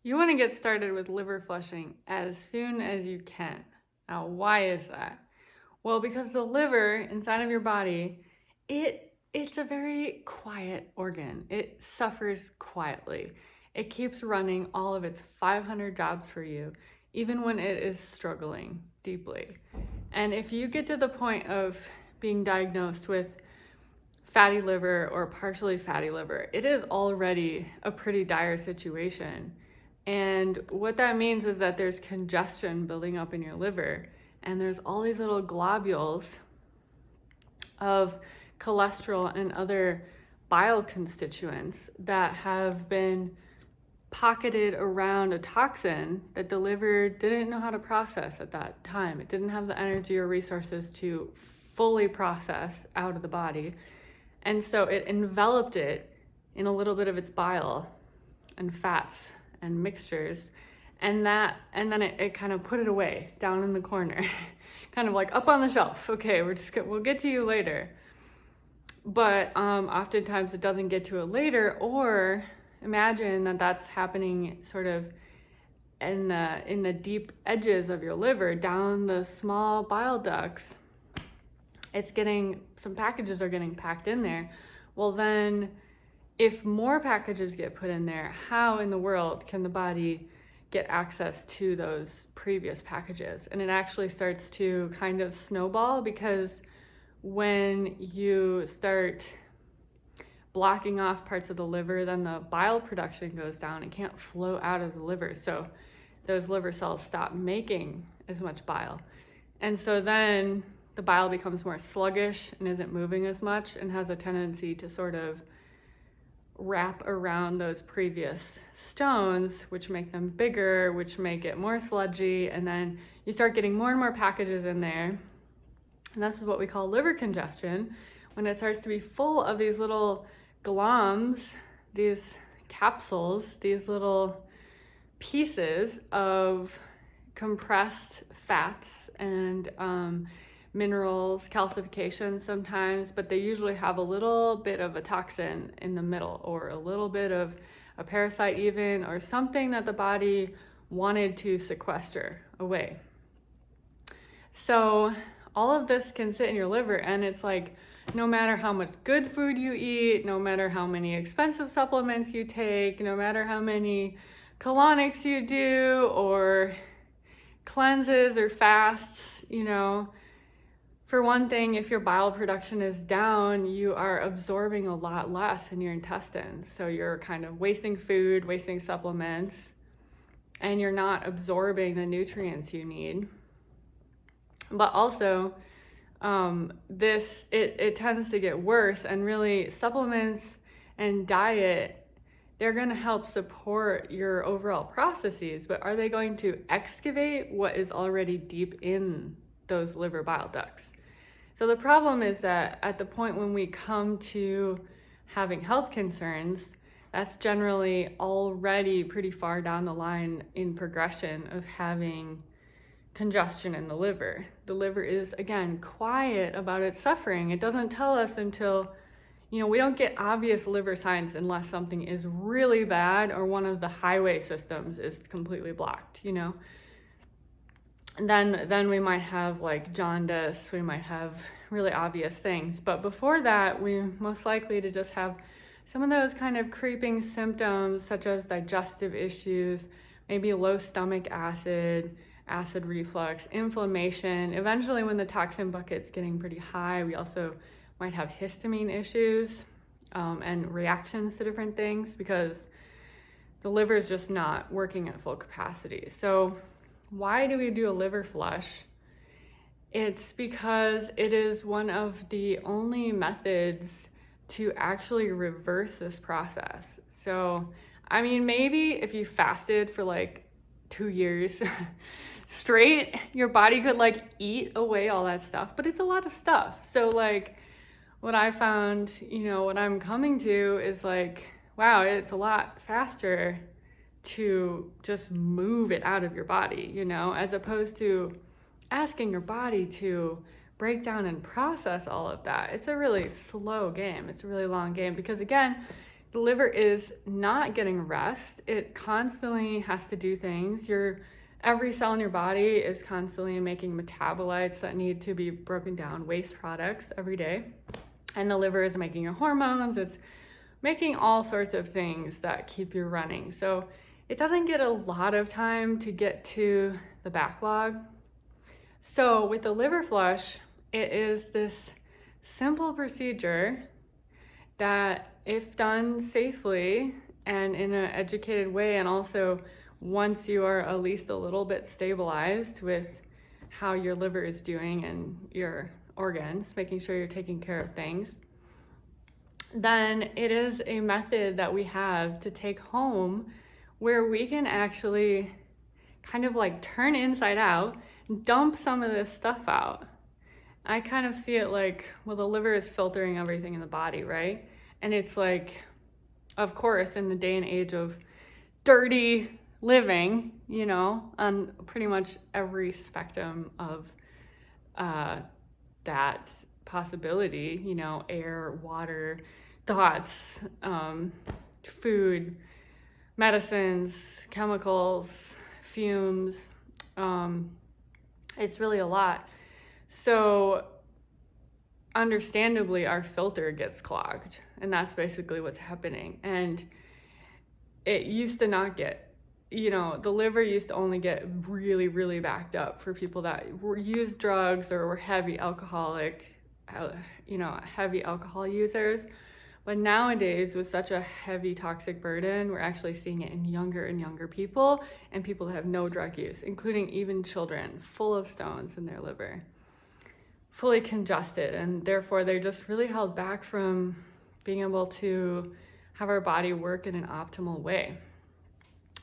You want to get started with liver flushing as soon as you can. Now, why is that? Well, because the liver inside of your body, it's a very quiet organ. It suffers quietly. It keeps running all of its 500 jobs for you, even when it is struggling deeply. And if you get to the point of being diagnosed with fatty liver or partially fatty liver, it is already a pretty dire situation. And what that means is that there's congestion building up in your liver, and there's all these little globules of cholesterol and other bile constituents that have been pocketed around a toxin that the liver didn't know how to process at that time. It didn't have the energy or resources to fully process out of the body. And so it enveloped it in a little bit of its bile and fats and mixtures, and then it kind of put it away down in the corner, kind of like up on the shelf. Okay, we'll get to you later. But oftentimes it doesn't get to it later, or imagine that that's happening sort of in the deep edges of your liver, down the small bile ducts. Some packages are getting packed in there. Well, then if more packages get put in there, how in the world can the body get access to those previous packages? And it actually starts to kind of snowball, because when you start blocking off parts of the liver, then the bile production goes down. It can't flow out of the liver. So those liver cells stop making as much bile. And so then the bile becomes more sluggish and isn't moving as much, and has a tendency to sort of wrap around those previous stones, which make them bigger, which make it more sludgy, and then you start getting more and more packages in there. And this is what we call liver congestion, when it starts to be full of these little gloms, these capsules, these little pieces of compressed fats and minerals, calcification sometimes, but they usually have a little bit of a toxin in the middle, or a little bit of a parasite even, or something that the body wanted to sequester away. So all of this can sit in your liver, and it's like, no matter how much good food you eat, no matter how many expensive supplements you take, no matter how many colonics you do, or cleanses or fasts, for one thing, if your bile production is down, you are absorbing a lot less in your intestines. So you're kind of wasting food, wasting supplements, and you're not absorbing the nutrients you need. But also, it tends to get worse, and really supplements and diet, they're going to help support your overall processes, but are they going to excavate what is already deep in those liver bile ducts? So the problem is that at the point when we come to having health concerns, that's generally already pretty far down the line in progression of having congestion in the liver. The liver is, again, quiet about its suffering. It doesn't tell us until, we don't get obvious liver signs unless something is really bad, or one of the highway systems is completely blocked, And then we might have like jaundice, we might have really obvious things. But before that, we're most likely to just have some of those kind of creeping symptoms, such as digestive issues, maybe low stomach acid, acid reflux, inflammation. Eventually, when the toxin bucket's getting pretty high, we also might have histamine issues and reactions to different things, because the liver is just not working at full capacity. So why do we do a liver flush? It's because it is one of the only methods to actually reverse this process. So, maybe if you fasted for like 2 years straight, your body could like eat away all that stuff, but it's a lot of stuff. So like what I found, what I'm coming to is like, wow, it's a lot faster to just move it out of your body, as opposed to asking your body to break down and process all of that. It's a really slow game. It's a really long game, because again, the liver is not getting rest. It constantly has to do things. Every cell in your body is constantly making metabolites that need to be broken down, waste products every day. And the liver is making your hormones. It's making all sorts of things that keep you running. So it doesn't get a lot of time to get to the backlog. So with the liver flush, it is this simple procedure that, if done safely and in an educated way, and also once you are at least a little bit stabilized with how your liver is doing and your organs, making sure you're taking care of things, then it is a method that we have to take home where we can actually kind of like turn inside out, dump some of this stuff out. I kind of see it like, well, the liver is filtering everything in the body, right? And it's like, of course, in the day and age of dirty living, you know, on pretty much every spectrum of that possibility, you know, air, water, thoughts, food, medicines, chemicals, fumes, it's really a lot. So understandably, our filter gets clogged, and that's basically what's happening. And it used to not get, you know, the liver used to only get really, really backed up for people that used drugs or were heavy alcohol users. But nowadays, with such a heavy toxic burden, we're actually seeing it in younger and younger people, and people that have no drug use, including even children full of stones in their liver, fully congested, and therefore they're just really held back from being able to have our body work in an optimal way.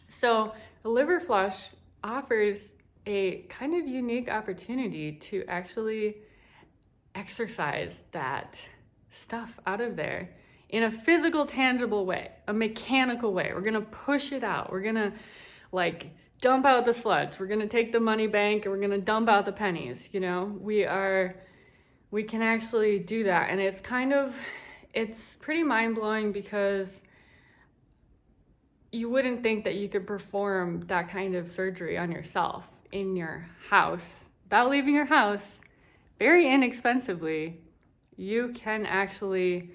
So the liver flush offers a kind of unique opportunity to actually exercise that stuff out of there in a physical, tangible way, a mechanical way. We're gonna push it out. We're gonna like dump out the sludge. We're gonna take the money bank and we're gonna dump out the pennies, you know? We can actually do that. And it's pretty mind-blowing, because you wouldn't think that you could perform that kind of surgery on yourself in your house without leaving your house very inexpensively. You can actually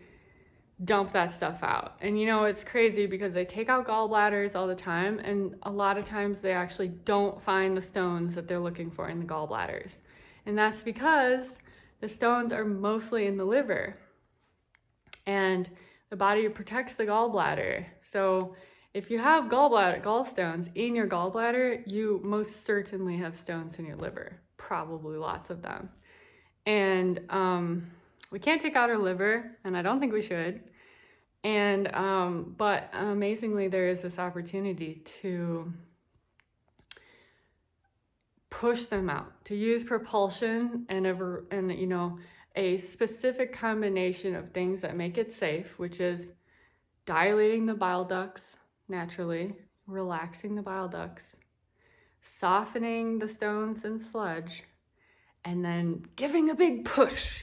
dump that stuff out. And you know, it's crazy because they take out gallbladders all the time, and a lot of times they actually don't find the stones that they're looking for in the gallbladders. And that's because the stones are mostly in the liver, and the body protects the gallbladder. So if you have gallstones in your gallbladder, you most certainly have stones in your liver, probably lots of them. And we can't take out our liver, and I don't think we should. And but amazingly, there is this opportunity to push them out, to use propulsion and you know, a specific combination of things that make it safe, which is dilating the bile ducts naturally, relaxing the bile ducts, softening the stones and sludge, and then giving a big push,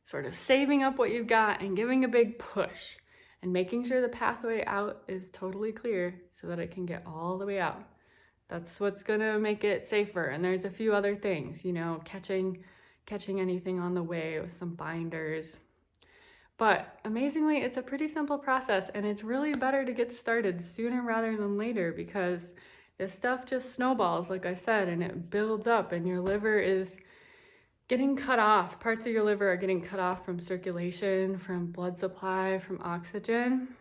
sort of saving up what you've got and giving a big push, and making sure the pathway out is totally clear so that it can get all the way out. That's what's gonna make it safer. And there's a few other things, you know, catching anything on the way with some binders. But amazingly, it's a pretty simple process, and it's really better to get started sooner rather than later, because this stuff just snowballs, like I said, and it builds up, and your liver is getting cut off. Parts of your liver are getting cut off from circulation, from blood supply, from oxygen.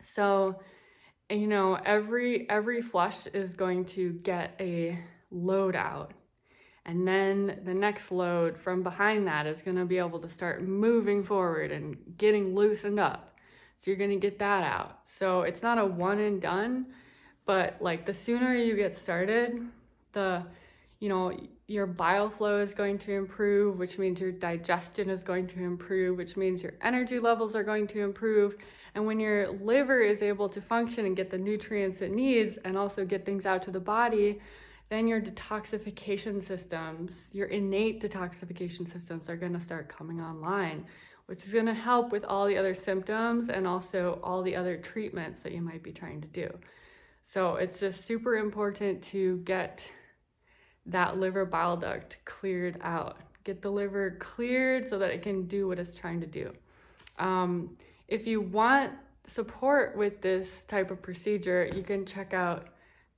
So, you know, every flush is going to get a load out. And then the next load from behind that is going to be able to start moving forward and getting loosened up. So you're going to get that out. So it's not a one and done, but like the sooner you get started, you know, your bile flow is going to improve, which means your digestion is going to improve, which means your energy levels are going to improve. And when your liver is able to function and get the nutrients it needs and also get things out to the body, then your detoxification systems, your innate detoxification systems, are going to start coming online, which is going to help with all the other symptoms and also all the other treatments that you might be trying to do. So it's just super important to get that liver bile duct cleared out. Get the liver cleared so that it can do what it's trying to do. If you want support with this type of procedure, you can check out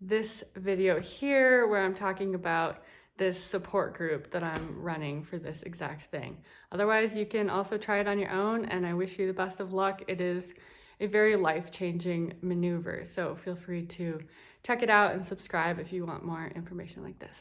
this video here where I'm talking about this support group that I'm running for this exact thing. Otherwise, you can also try it on your own, and I wish you the best of luck. It is a very life-changing maneuver, so feel free to check it out and subscribe if you want more information like this.